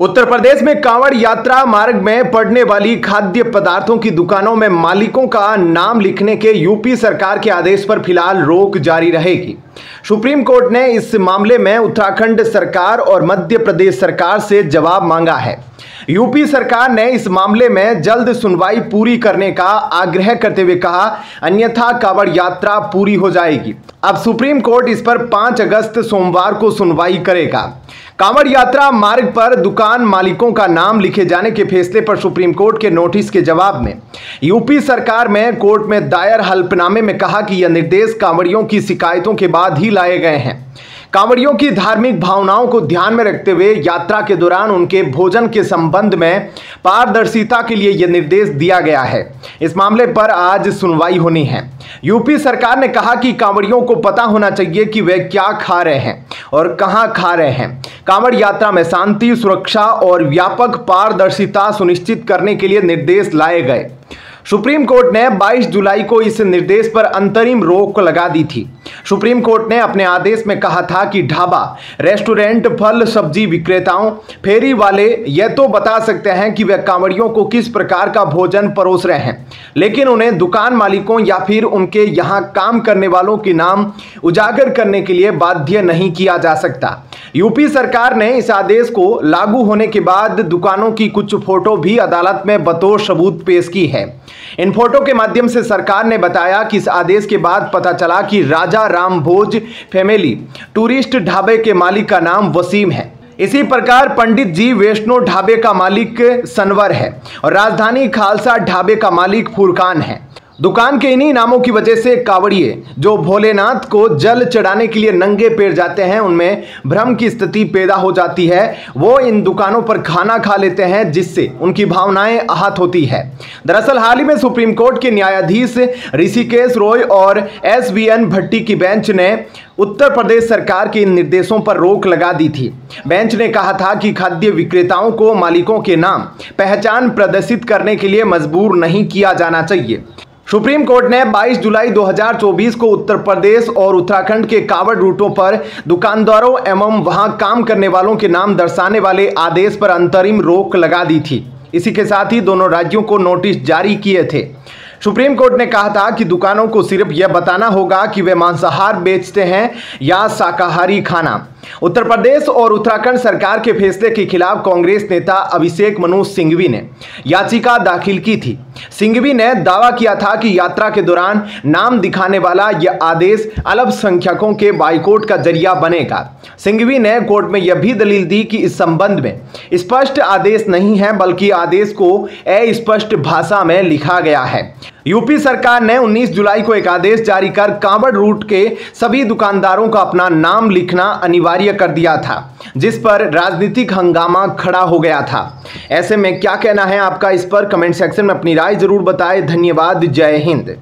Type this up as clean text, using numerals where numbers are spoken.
उत्तर प्रदेश में कांवड़ यात्रा मार्ग में पड़ने वाली खाद्य पदार्थों की दुकानों में मालिकों का नाम लिखने के यूपी सरकार के आदेश पर फिलहाल रोक जारी रहेगी। सुप्रीम कोर्ट ने इस मामले में उत्तराखंड सरकार और मध्य प्रदेश सरकार से जवाब मांगा है। यूपी सरकार ने इस मामले में जल्द सुनवाई पूरी करने का आग्रह करते हुए कहा, अन्यथा कांवड़ यात्रा पूरी हो जाएगी। अब सुप्रीम कोर्ट इस पर 5 अगस्त सोमवार को सुनवाई करेगा। कांवड़ यात्रा मार्ग पर दुकान मालिकों का नाम लिखे जाने के फैसले पर सुप्रीम कोर्ट के नोटिस के जवाब में यूपी सरकार में कोर्ट में दायर हल्फनामे में कहा कि यह निर्देश कांवड़ियों की शिकायतों के बाद ही लाए गए हैं। कांवड़ियों की धार्मिक भावनाओं को ध्यान में रखते हुए यात्रा के दौरान उनके भोजन के संबंध में पारदर्शिता के लिए यह निर्देश दिया गया है। इस मामले पर आज सुनवाई होनी है। यूपी सरकार ने कहा कि कांवड़ियों को पता होना चाहिए कि वे क्या खा रहे हैं और कहां खा रहे हैं। कांवड़ यात्रा में शांति, सुरक्षा और व्यापक पारदर्शिता सुनिश्चित करने के लिए निर्देश लाए गए। सुप्रीम कोर्ट ने 22 जुलाई को इस निर्देश पर अंतरिम रोक लगा दी थी। सुप्रीम कोर्ट ने अपने आदेश में कहा था कि ढाबा, रेस्टोरेंट, फल सब्जी विक्रेताओं, फेरी वाले यह तो बता सकते हैं कि वे कांवड़ियों को किस प्रकार का भोजन परोस रहे हैं, लेकिन उन्हें दुकान मालिकों या फिर उनके यहाँ काम करने वालों के नाम उजागर करने के लिए बाध्य नहीं किया जा सकता। यूपी सरकार ने इस आदेश को लागू होने के बाद दुकानों की कुछ फोटो भी अदालत में बतौर सबूत पेश की है। इन फोटो के माध्यम से सरकार ने बताया कि इस आदेश के बाद पता चला कि राजा राम भोज फैमिली टूरिस्ट ढाबे के मालिक का नाम वसीम है। इसी प्रकार पंडित जी वैष्णो ढाबे का मालिक सनवर है और राजधानी खालसा ढाबे का मालिक फुरकान है। दुकान के इन्हीं नामों की वजह से कांवड़िए जो भोलेनाथ को जल चढ़ाने के लिए नंगे पैर जाते हैं, उनमें भ्रम की स्थिति पैदा हो जाती है। वो इन दुकानों पर खाना खा लेते हैं, जिससे उनकी भावनाएं आहत होती है। दरअसल हाल ही में सुप्रीम कोर्ट के न्यायाधीश ऋषिकेश रॉय और SVN भट्टी की बेंच ने उत्तर प्रदेश सरकार के इन निर्देशों पर रोक लगा दी थी। बेंच ने कहा था कि खाद्य विक्रेताओं को मालिकों के नाम पहचान प्रदर्शित करने के लिए मजबूर नहीं किया जाना चाहिए। सुप्रीम कोर्ट ने 22 जुलाई 2024 को उत्तर प्रदेश और उत्तराखंड के कांवड़ रूटों पर दुकानदारों एवं वहां काम करने वालों के नाम दर्शाने वाले आदेश पर अंतरिम रोक लगा दी थी। इसी के साथ ही दोनों राज्यों को नोटिस जारी किए थे। सुप्रीम कोर्ट ने कहा था कि दुकानों को सिर्फ यह बताना होगा कि वे मांसाहार बेचते हैं या शाकाहारी खाना। उत्तर प्रदेश और उत्तराखंड सरकार के फैसले के खिलाफ कांग्रेस नेता अभिषेक मनु सिंघवी ने याचिका दाखिल की थी। सिंघवी ने दावा किया था कि यात्रा के दौरान नाम दिखाने वाला यह आदेश अल्पसंख्यकों के बाइकॉट का जरिया बनेगा। सिंघवी ने कोर्ट में यह भी दलील दी कि इस संबंध में स्पष्ट आदेश नहीं है, बल्कि आदेश को अस्पष्ट भाषा में लिखा गया है। यूपी सरकार ने 19 जुलाई को एक आदेश जारी कर कांवड़ रूट के सभी दुकानदारों का अपना नाम लिखना अनिवार्य कर दिया था, जिस पर राजनीतिक हंगामा खड़ा हो गया था। ऐसे में क्या कहना है आपका इस पर? कमेंट सेक्शन में अपनी राय जरूर बताएं। धन्यवाद। जय हिंद।